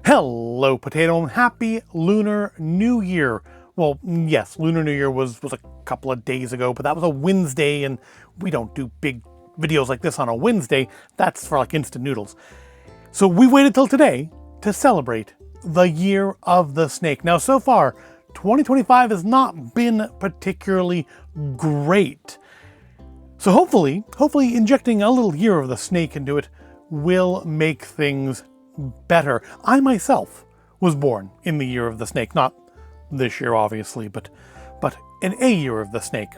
Hello, Potato, and happy Lunar New Year. Well, yes, Lunar New Year was a couple of days ago, but that was a Wednesday, and we don't do big videos like this on a Wednesday. That's for like instant noodles. So we waited till today to celebrate the Year of the Snake. Now, so far, 2025 has not been particularly great. So hopefully injecting a little Year of the Snake into it will make things better. I myself was born in the Year of the Snake, not this year obviously, but in a Year of the Snake.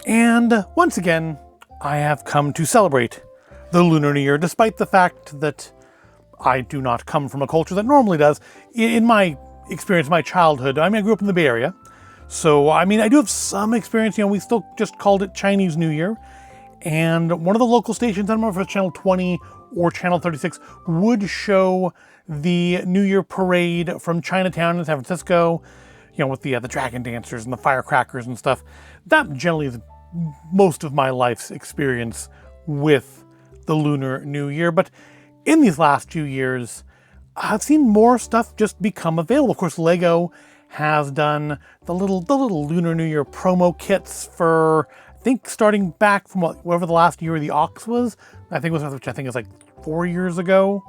And once again, I have come to celebrate the Lunar New Year, despite the fact that I do not come from a culture that normally does. In my experience, my childhood, I grew up in the Bay Area, so I do have some experience. We still just called it Chinese New Year, and one of the local stations, I don't remember if it's Channel 20 or Channel 36, would show the New Year parade from Chinatown in San Francisco, with the dragon dancers and the firecrackers and stuff. That generally is most of my life's experience with the Lunar New Year. But in these last few years, I've seen more stuff just become available. Of course, Lego has done the little Lunar New Year promo kits for, I think, starting back from whatever the last Year of the Ox was. Which I think is like 4 years ago.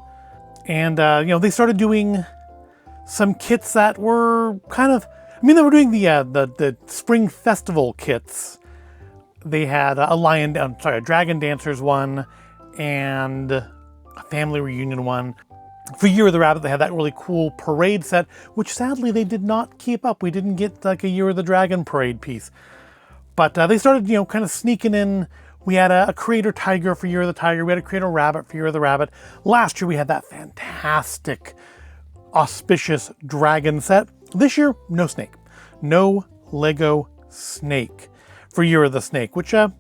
And, they started doing some kits that were kind of, they were doing the Spring Festival kits. They had a Dragon Dancers one and a Family Reunion one. For Year of the Rabbit, they had that really cool parade set, which sadly they did not keep up. We didn't get like a Year of the Dragon parade piece. But they started, kind of sneaking in. We had a Creator Tiger for Year of the Tiger. We had a Creator Rabbit for Year of the Rabbit. Last year we had that fantastic, auspicious dragon set. This year, no snake. No Lego snake for Year of the Snake, which I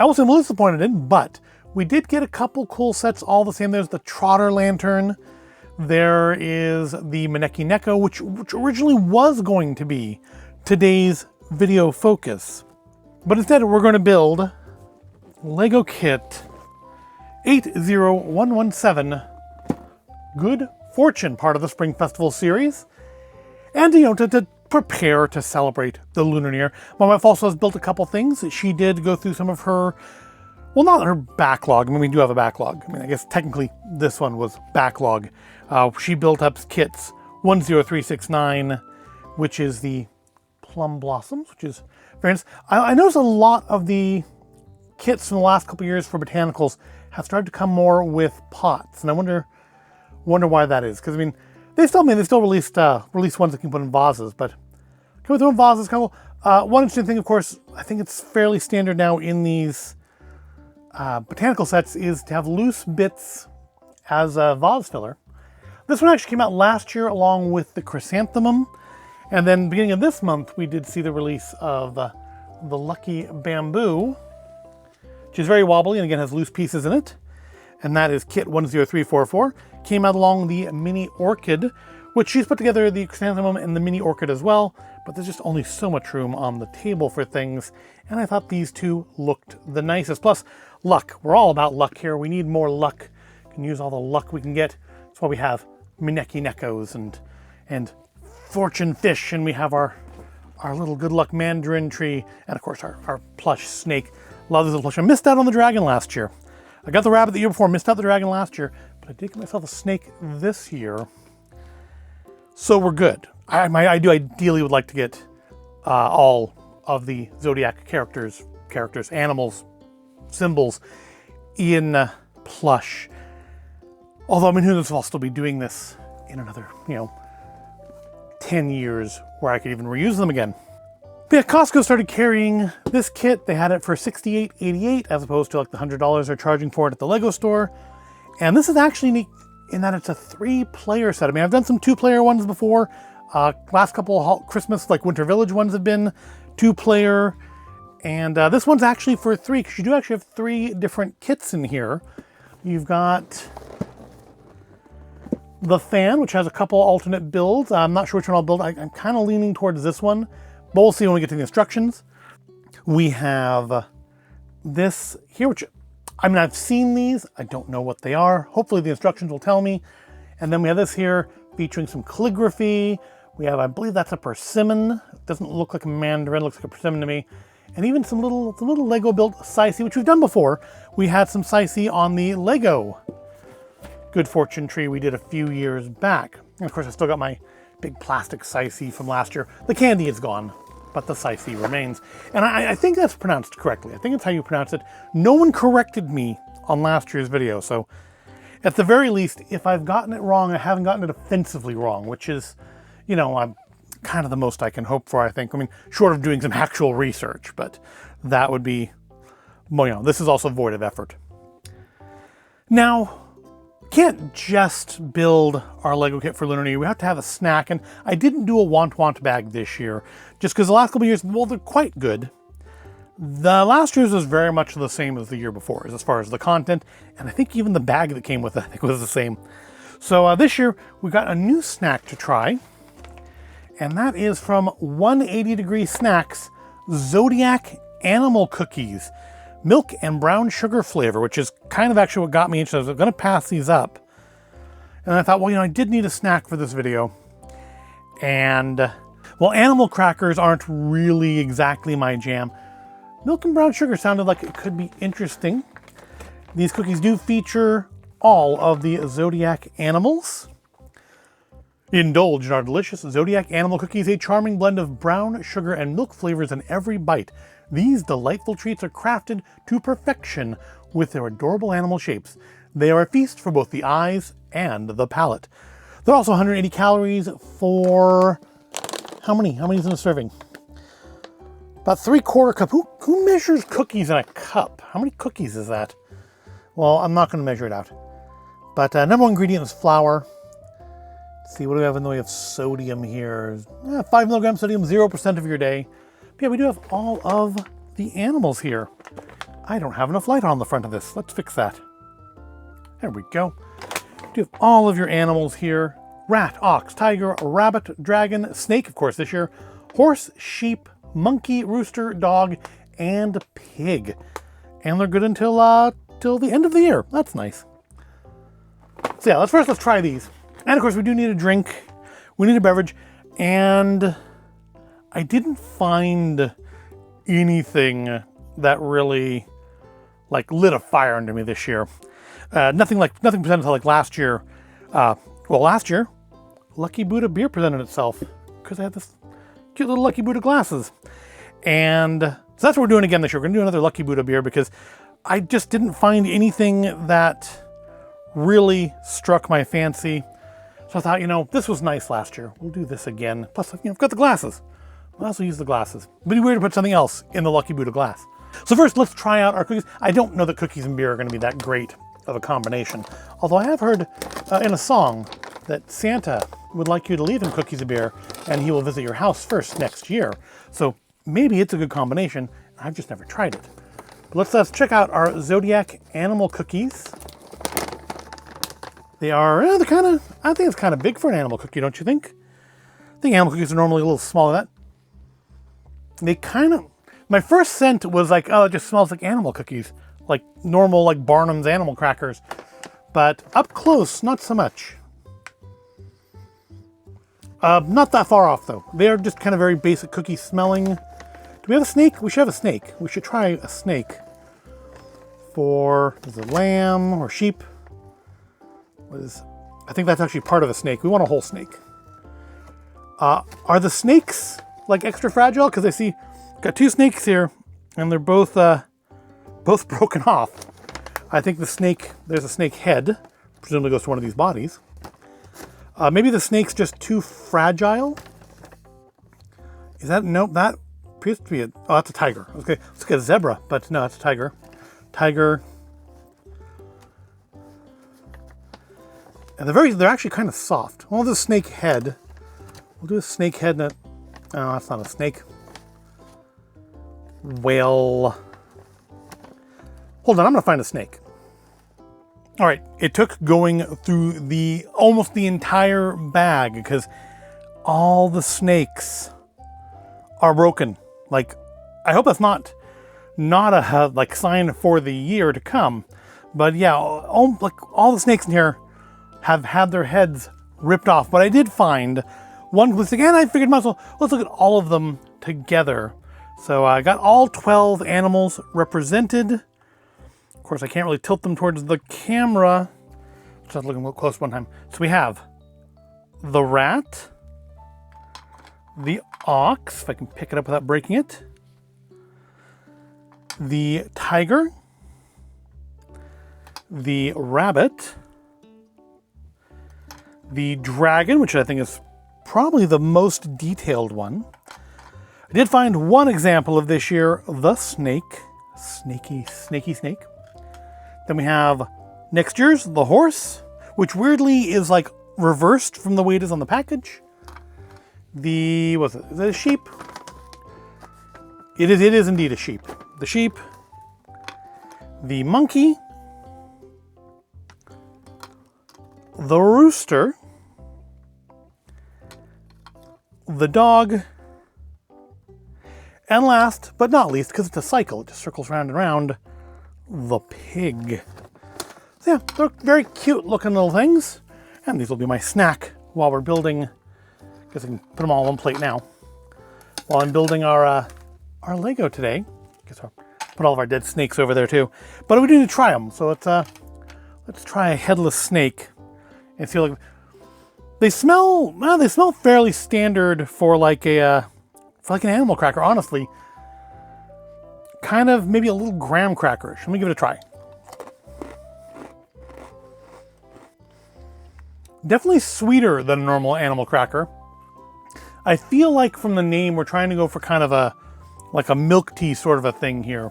was a little disappointed in, but we did get a couple cool sets all the same. There's the Trotter Lantern. There is the Maneki Neko, which originally was going to be today's video focus. But instead, we're going to build Lego Kit 80117, Good Fortune, part of the Spring Festival series. And, to prepare to celebrate the Lunar New Year. My wife also has built a couple things. She did go through some of her, well, not her backlog. We do have a backlog. I guess technically this one was backlog. She built up kits 10369, which is the Plum Blossoms, which is very nice. I noticed a lot of the kits from the last couple of years for botanicals have started to come more with pots, and I wonder why that is. Because they still released ones that can put in vases, but can we throw in vases? Kind of cool. One interesting thing, of course, I think it's fairly standard now in these botanical sets, is to have loose bits as a vase filler. This one actually came out last year along with the chrysanthemum, and then beginning of this month we did see the release of the Lucky Bamboo, which is very wobbly and again has loose pieces in it. And that is kit 10344. Came out along the Mini Orchid, which she's put together the chrysanthemum and the Mini Orchid as well, but there's just only so much room on the table for things, and I thought these two looked the nicest. Plus, luck. We're all about luck here. We need more luck. We can use all the luck we can get. That's why we have Maneki Nekos and Fortune Fish, and we have our little good luck mandarin tree, and of course our plush snake. Love this little plush. I missed out on the dragon last year. I got the rabbit the year before, missed out the dragon last year, but I did get myself a snake this year. So we're good. I ideally would like to get all of the Zodiac characters, animals, symbols in plush. Although, who knows if I'll still be doing this in another, 10 years where I could even reuse them again. But yeah, Costco started carrying this kit. They had it for $68.88 as opposed to like the $100 they're charging for it at the Lego store. And this is actually neat in that it's a 3-player set. I've done some 2-player ones before. Last couple of Christmas, like Winter Village ones have been 2-player. And this one's actually for 3, because you do actually have 3 different kits in here. You've got the fan, which has a couple alternate builds. I'm not sure which one I'll build. I'm kind of leaning towards this one, but we'll see when we get to the instructions. We have this here, which, I've seen these. I don't know what they are. Hopefully the instructions will tell me. And then we have this here, featuring some calligraphy. We have, I believe that's a persimmon. It doesn't look like a mandarin, looks like a persimmon to me. And even some little Lego built Sicey, which we've done before. We had some Sicey on the Lego Good Fortune tree we did a few years back. And of course, I still got my big plastic Sicey from last year. The candy is gone, but the Sicey remains. And I think that's pronounced correctly. I think that's how you pronounce it. No one corrected me on last year's video, so at the very least, if I've gotten it wrong, I haven't gotten it offensively wrong, which is, you know, I'm kind of the most I can hope for, I think. I mean, short of doing some actual research, but that would be, well, you know, this is also void of effort. Now, can't just build our Lego kit for Lunar New Year. We have to have a snack, and I didn't do a want bag this year, just because the last couple of years, well, they're quite good. The last year's was very much the same as the year before, as far as the content, and I think even the bag that came with it, I think, was the same. So this year, we got a new snack to try, and that is from 180 Degree Snacks, Zodiac Animal Cookies. Milk and brown sugar flavor, which is kind of actually what got me interested. I was going to pass these up. And I thought, well, you know, I did need a snack for this video. And, well, animal crackers aren't really exactly my jam. Milk and brown sugar sounded like it could be interesting. These cookies do feature all of the Zodiac animals. Indulge in our delicious Zodiac Animal Cookies, a charming blend of brown sugar and milk flavors in every bite. These delightful treats are crafted to perfection with their adorable animal shapes. They are a feast for both the eyes and the palate. They're also 180 calories for, how many? How many is in a serving? About 3/4 cup. Who measures cookies in a cup? How many cookies is that? Well, I'm not going to measure it out. But number one ingredient is flour. Let's see, what do we have in the way of sodium here? 5 milligrams sodium, 0% of your day. But yeah, we do have all of the animals here. I don't have enough light on the front of this. Let's fix that. There we go. We do have all of your animals here. Rat, ox, tiger, rabbit, dragon, snake, of course, this year. Horse, sheep, monkey, rooster, dog, and pig. And they're good until till the end of the year. That's nice. So yeah, let's try these. And of course, we do need a drink. We need a beverage. And I didn't find anything that really like lit a fire under me this year. Nothing presented like last year. Well, last year, Lucky Buddha beer presented itself because I had this cute little Lucky Buddha glasses. And so that's what we're doing again this year. We're going to do another Lucky Buddha beer because I just didn't find anything that really struck my fancy. So I thought, you know, this was nice last year. We'll do this again. Plus, you know, I've got the glasses. I'll also use the glasses. It'd be weird to put something else in the Lucky Buddha glass. So first, let's try out our cookies. I don't know that cookies and beer are going to be that great of a combination. Although I have heard in a song that Santa would like you to leave him cookies and beer, and he will visit your house first next year. So maybe it's a good combination. I've just never tried it. But let's check out our Zodiac Animal Cookies. They are, I think it's kind of big for an animal cookie, don't you think? I think animal cookies are normally a little smaller than that. They kind of, my first scent was like, oh, it just smells like animal cookies. Like normal, like Barnum's animal crackers. But up close, not so much. Not that far off, though. They are just kind of very basic cookie smelling. Do we have a snake? We should have a snake. We should try a snake. Is it lamb or sheep? I think that's actually part of a snake. We want a whole snake. Are the snakes like extra fragile? Because I see, got two snakes here, and they're both broken off. I think the snake, there's a snake head, presumably goes to one of these bodies. Maybe the snake's just too fragile. Is that, nope, that appears to be oh, that's a tiger. Okay, let's get a zebra, but no, it's a tiger. Tiger. And they're actually kind of soft. Well, the snake head. We'll do a snake head. Oh, that's not a snake. Well, hold on, I'm gonna find a snake. All right, it took going through almost the entire bag because all the snakes are broken. Like, I hope that's not a like sign for the year to come. But yeah, all the snakes in here have had their heads ripped off. But I did find one listing, and I figured myself, let's look at all of them together. So I got all 12 animals represented. Of course, I can't really tilt them towards the camera. Just looking real close one time. So we have the rat, the ox, if I can pick it up without breaking it, the tiger, the rabbit, the dragon, which I think is probably the most detailed one. I did find one example of this year, the snake. Snaky snake. Then we have next year's the horse, which weirdly is like reversed from the way it is on the package. Is it a sheep? It is indeed a sheep. The sheep, the monkey, the rooster, the dog, and last but not least, because it's a cycle, it just circles round and round, the pig. So yeah, they're very cute looking little things. And these will be my snack while we're building. I guess I can put them all on one plate now. While I'm building our Lego today. I guess I'll put all of our dead snakes over there too. But we do need to try them. So let's try a headless snake and see like they smell fairly standard for like an animal cracker, honestly. Kind of maybe a little graham crackerish. Let me give it a try. Definitely sweeter than a normal animal cracker. I feel like from the name we're trying to go for kind of a milk tea sort of a thing here.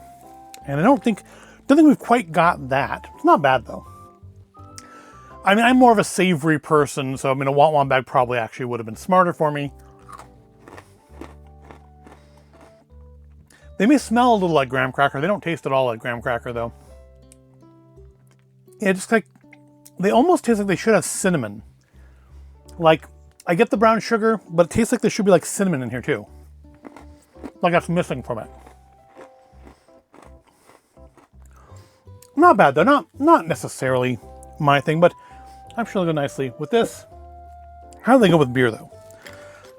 And I don't think we've quite got that. It's not bad though. I mean, I'm more of a savory person, so I mean a want bag probably actually would have been smarter for me. They may smell a little like graham cracker. They don't taste at all like graham cracker though. Yeah, just like they almost taste like they should have cinnamon. Like, I get the brown sugar, but it tastes like there should be like cinnamon in here too. Like that's missing from it. Not bad though, not necessarily my thing, but I'm sure they'll go nicely with this. How do they go with beer though?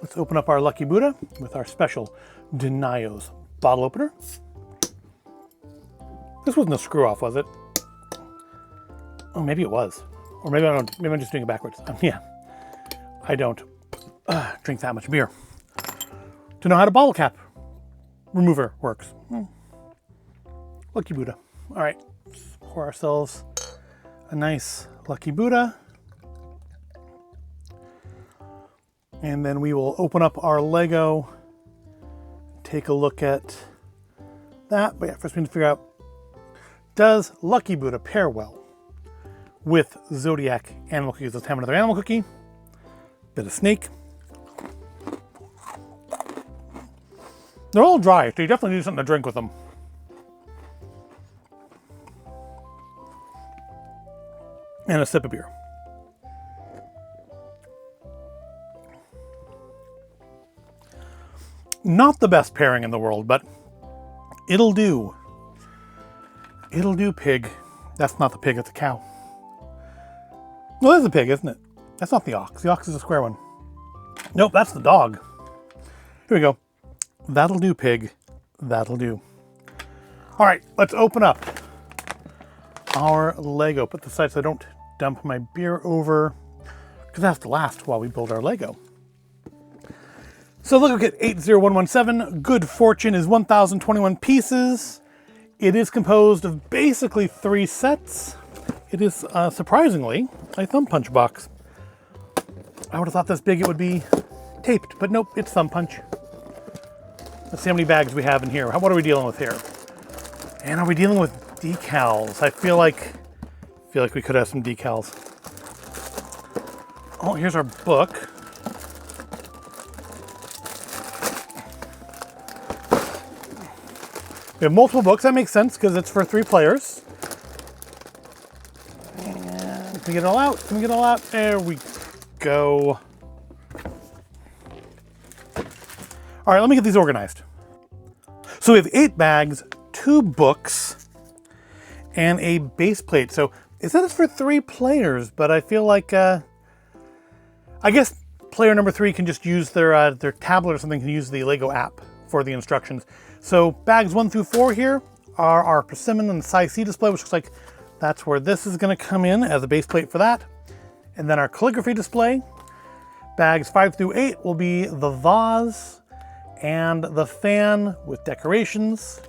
Let's open up our Lucky Buddha with our special Denio's bottle opener. This wasn't a screw off, was it? Oh, maybe it was. Or maybe I'm just doing it backwards. Yeah, I don't drink that much beer to know how to bottle cap remover works. Lucky Buddha. All right, let's pour ourselves a nice Lucky Buddha. And then we will open up our Lego, take a look at that. But yeah, first we need to figure out, does Lucky Buddha pair well with Zodiac Animal Cookies? Let's have another animal cookie. Bit of snake. They're all dry, so you definitely need something to drink with them. And a sip of beer. Not the best pairing in the world, but it'll do. It'll do, pig. That's not the pig, it's a cow. No, that's a pig, isn't it? That's not the ox. The ox is a square one. Nope, that's the dog. Here we go. That'll do, pig. That'll do. All right, let's open up our Lego. Put this aside so I don't dump my beer over, because that has to last while we build our Lego. So Lego Kit 80117, Good Fortune is 1,021 pieces. It is composed of basically 3 sets. It is, surprisingly, a thumb punch box. I would have thought this big it would be taped, but nope, it's thumb punch. Let's see how many bags we have in here. What are we dealing with here? And are we dealing with decals? I feel like we could have some decals. Oh, here's our book. We have multiple books. That makes sense because it's for 3 players. And can we get it all out? Can we get it all out? There we go. All right, let me get these organized. So we have 8 bags, 2 books, and a base plate. So it said it's for 3 players, but I feel like I guess player number 3 can just use their tablet or something, can use the Lego app for the instructions. So bags 1 through 4 here are our persimmon and size C display, which looks like that's where this is going to come in as a base plate for that. And then our calligraphy display. Bags 5 through 8 will be the vase and the fan with decorations.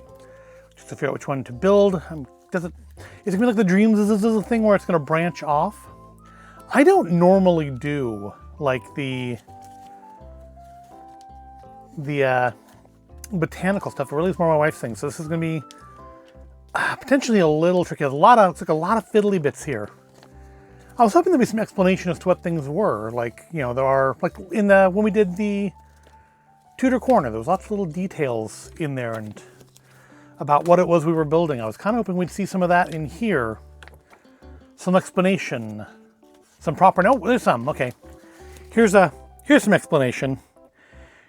Just to figure out which one to build. Is it going to be like the Dreams? Is this a thing where it's going to branch off? I don't normally do like the botanical stuff. It really is more my wife's thing. So this is going to be potentially a little tricky. Looks like a lot of fiddly bits here. I was hoping there'd be some explanation as to what things were. Like, you know, there are, like when we did the Tudor Corner, there was lots of little details in there and about what it was we were building. I was kind of hoping we'd see some of that in here. Some explanation. Some proper, no, there's some, okay. Here's some explanation.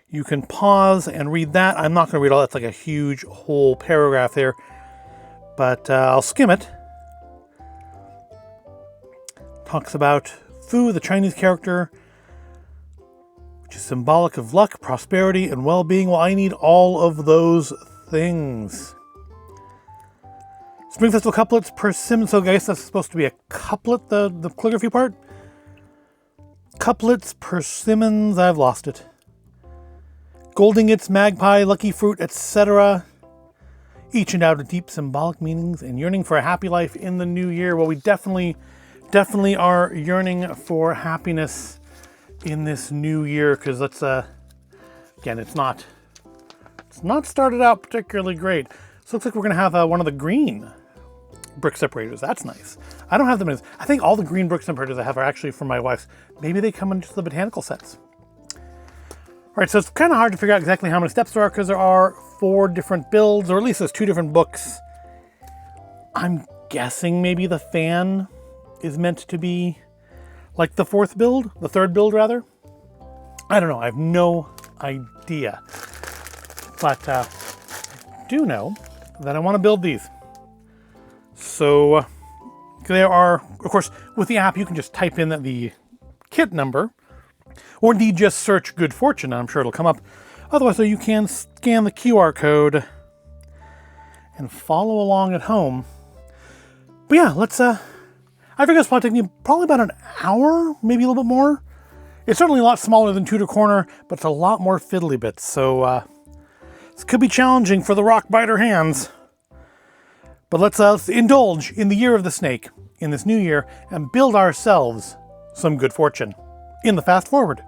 You can pause and read that. I'm not gonna read all that, it's like a huge whole paragraph there, but I'll skim it. Talks about Fu, the Chinese character, which is symbolic of luck, prosperity, and well-being. Well, I need all of those things. Spring Festival couplets, persimmon. So I guess that's supposed to be a couplet, the calligraphy part. Couplets, persimmons, I've lost it. Gold ingots, magpie, lucky fruit, etc. Each endowed with deep symbolic meanings and yearning for a happy life in the new year. Well, we definitely are yearning for happiness in this new year, because let's again, it's not started out particularly great. So it looks like we're gonna have one of the green brick separators. That's nice. I don't have them in. I think all the green brick separators I have are actually from my wife's. Maybe they come in just the botanical sets. All right, so it's kind of hard to figure out exactly how many steps there are, because there are 4 different builds, or at least there's 2 different books. I'm guessing maybe the fan is meant to be like the 4th build, the 3rd build rather. I don't know, I have no idea. But I do know that I want to build these. So there are, of course, with the app you can just type in the kit number, or indeed just search Good Fortune, and I'm sure it'll come up. Otherwise, though, you can scan the QR code and follow along at home. But yeah, let's I figure it's probably take me probably about an hour, maybe a little bit more. It's certainly a lot smaller than Tudor Corner, but it's a lot more fiddly bits. So this could be challenging for the rock biter hands. But let's indulge in the year of the snake in this new year and build ourselves some good fortune in the fast forward.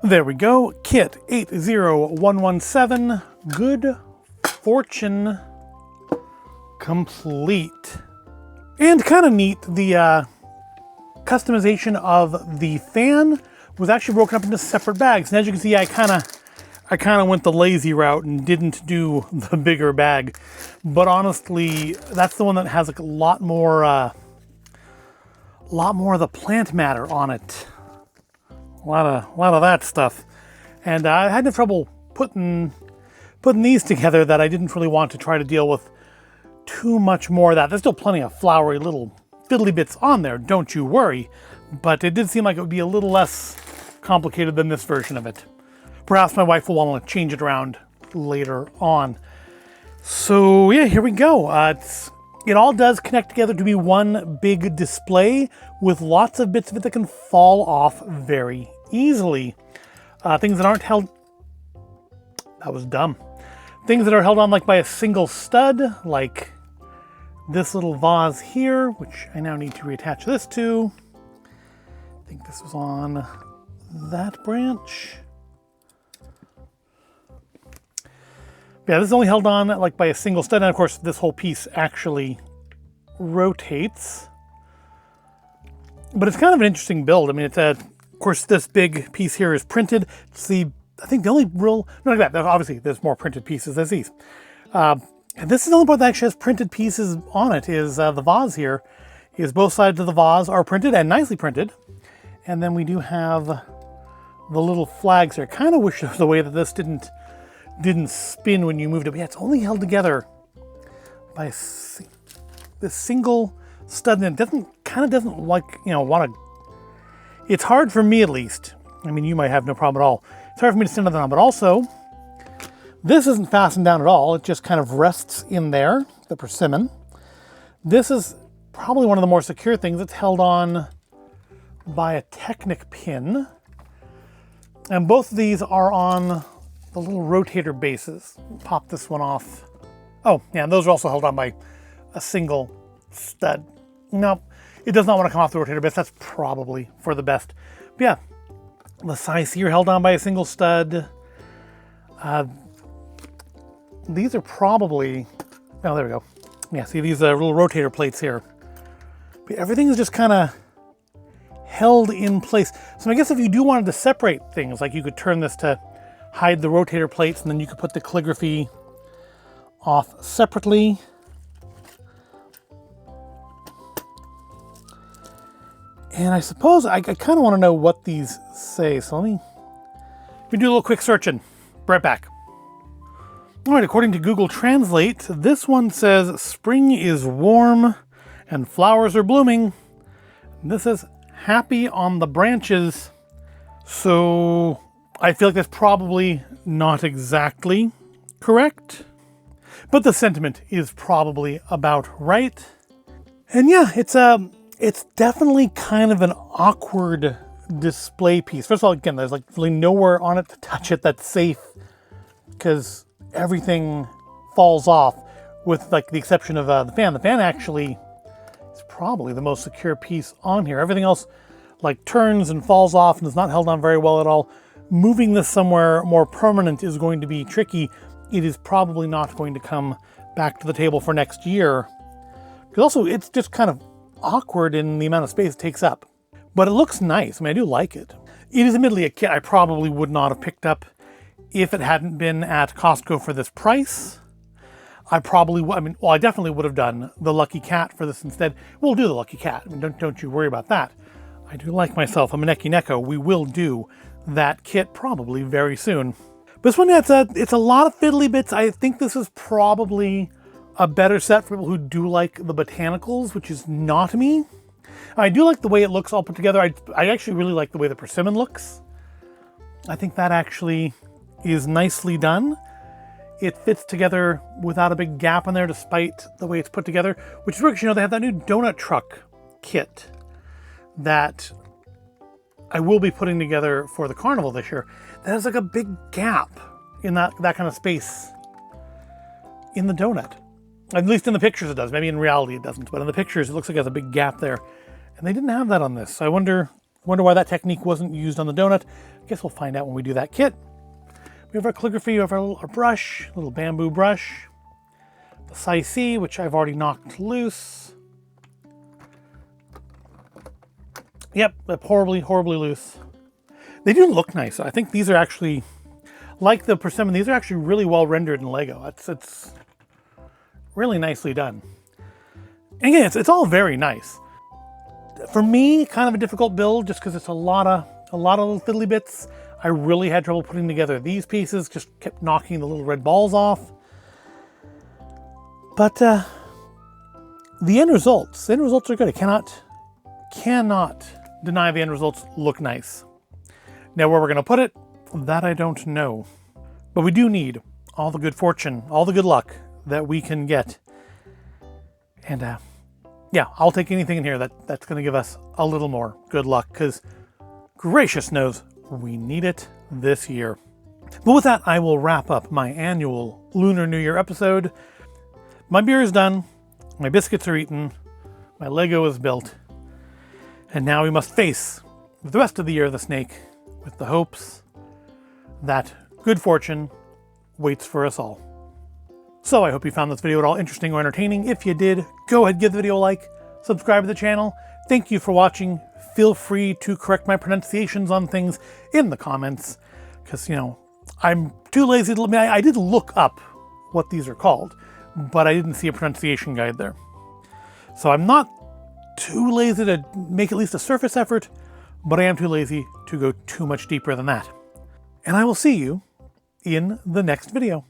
There we go. Kit 80117. Good fortune complete. And kind of neat, the customization of the fan was actually broken up into separate bags. And as you can see, I kind of went the lazy route and didn't do the bigger bag. But honestly, that's the one that has like a lot more of the plant matter on it. A lot of that stuff. And I had no trouble putting these together that I didn't really want to try to deal with too much more of that. There's still plenty of flowery little fiddly bits on there, don't you worry. But it did seem like it would be a little less complicated than this version of it. Perhaps my wife will want to change it around later on. So yeah, here we go. It all does connect together to be one big display with lots of bits of it that can fall off very easily. Things that aren't held... That was dumb. Things that are held on like by a single stud, like this little vase here, which I now need to reattach this to. I think this was on that branch. Yeah, this is only held on like by a single stud, and of course this whole piece actually rotates. But it's kind of an interesting build. I mean, of course this big piece here is printed. It's I think the only real, not like that, obviously there's more printed pieces as these. And this is the only part that actually has printed pieces on it, is the vase here. Is both sides of the vase are printed and nicely printed. And then we do have the little flags here. I kind of wish there was a way that this didn't spin when you moved it. But yeah, it's only held together by this single stud, and it kind of doesn't like, want to. It's hard for me, at least. I mean, you might have no problem at all. It's hard for me to stand on that on, but also this isn't fastened down at all. It just kind of rests in there, the persimmon. This is probably one of the more secure things. It's held on by a Technic pin, and both of these are on the little rotator bases. Pop this one off. Oh, yeah, and those are also held on by a single stud. No, it does not want to come off the rotator base. That's probably for the best. But yeah, the size here held on by a single stud. These are probably, oh, there we go. Yeah, see these little rotator plates here. But everything is just kind of held in place. So I guess if you do wanted to separate things, like you could turn this to hide the rotator plates, and then you could put the calligraphy off separately. And I suppose I kind of want to know what these say. So let me do a little quick searching. Right back. All right, according to Google Translate, this one says spring is warm and flowers are blooming. This is happy on the branches. So I feel like that's probably not exactly correct, but the sentiment is probably about right. And yeah, it's definitely kind of an awkward display piece. First of all, again, there's like really nowhere on it to touch it that's safe, because everything falls off with like the exception of the fan. The fan actually is probably the most secure piece on here. Everything else like turns and falls off and is not held on very well at all. Moving this somewhere more permanent is going to be tricky. It is probably not going to come back to the table for next year. Because also it's just kind of awkward in the amount of space it takes up. But it looks nice. I mean, I do like it. It is admittedly a kit I probably would not have picked up if it hadn't been at Costco for this price. I definitely would have done the Lucky Cat for this instead. We'll do the Lucky Cat. I mean, don't you worry about that. I do like myself a Maneki Neko. We will do that kit probably very soon. But this one, yeah, it's a lot of fiddly bits. I think this is probably a better set for people who do like the botanicals, which is not me. I do like the way it looks all put together. I actually really like the way the persimmon looks. I think that actually is nicely done. It fits together without a big gap in there, despite the way it's put together, which is because, they have that new donut truck kit that I will be putting together for the carnival this year. That has like a big gap in that kind of space in the donut. At least in the pictures it does. Maybe in reality it doesn't, but in the pictures it looks like it has a big gap there. And they didn't have that on this. So I wonder Wonder why that technique wasn't used on the donut. Guess we'll find out when we do that kit. We have our calligraphy, we have our brush, little bamboo brush. The size C, which I've already knocked loose. Yep, horribly, horribly loose. They do look nice. I think these are actually, like the persimmon, these are actually really well rendered in Lego. It's really nicely done. And again, it's all very nice. For me, kind of a difficult build just because it's a lot of little fiddly bits. I really had trouble putting together these pieces, just kept knocking the little red balls off. But the end results are good. I cannot deny the end results look nice. Now where we're going to put it, that I don't know. But we do need all the good fortune, all the good luck that we can get. And yeah, I'll take anything in here that's going to give us a little more good luck, because gracious knows we need it this year. But with that, I will wrap up my annual Lunar New Year episode. My beer is done, my biscuits are eaten, my Lego is built, and now we must face the rest of the year of the snake with the hopes that good fortune waits for us all. So I hope you found this video at all interesting or entertaining. If you did, go ahead, give the video a like, subscribe to the channel. Thank you for watching. Feel free to correct my pronunciations on things in the comments, because, you know, I'm too lazy to, I did look up what these are called, but I didn't see a pronunciation guide there. So I'm not too lazy to make at least a surface effort, but I am too lazy to go too much deeper than that. And I will see you in the next video.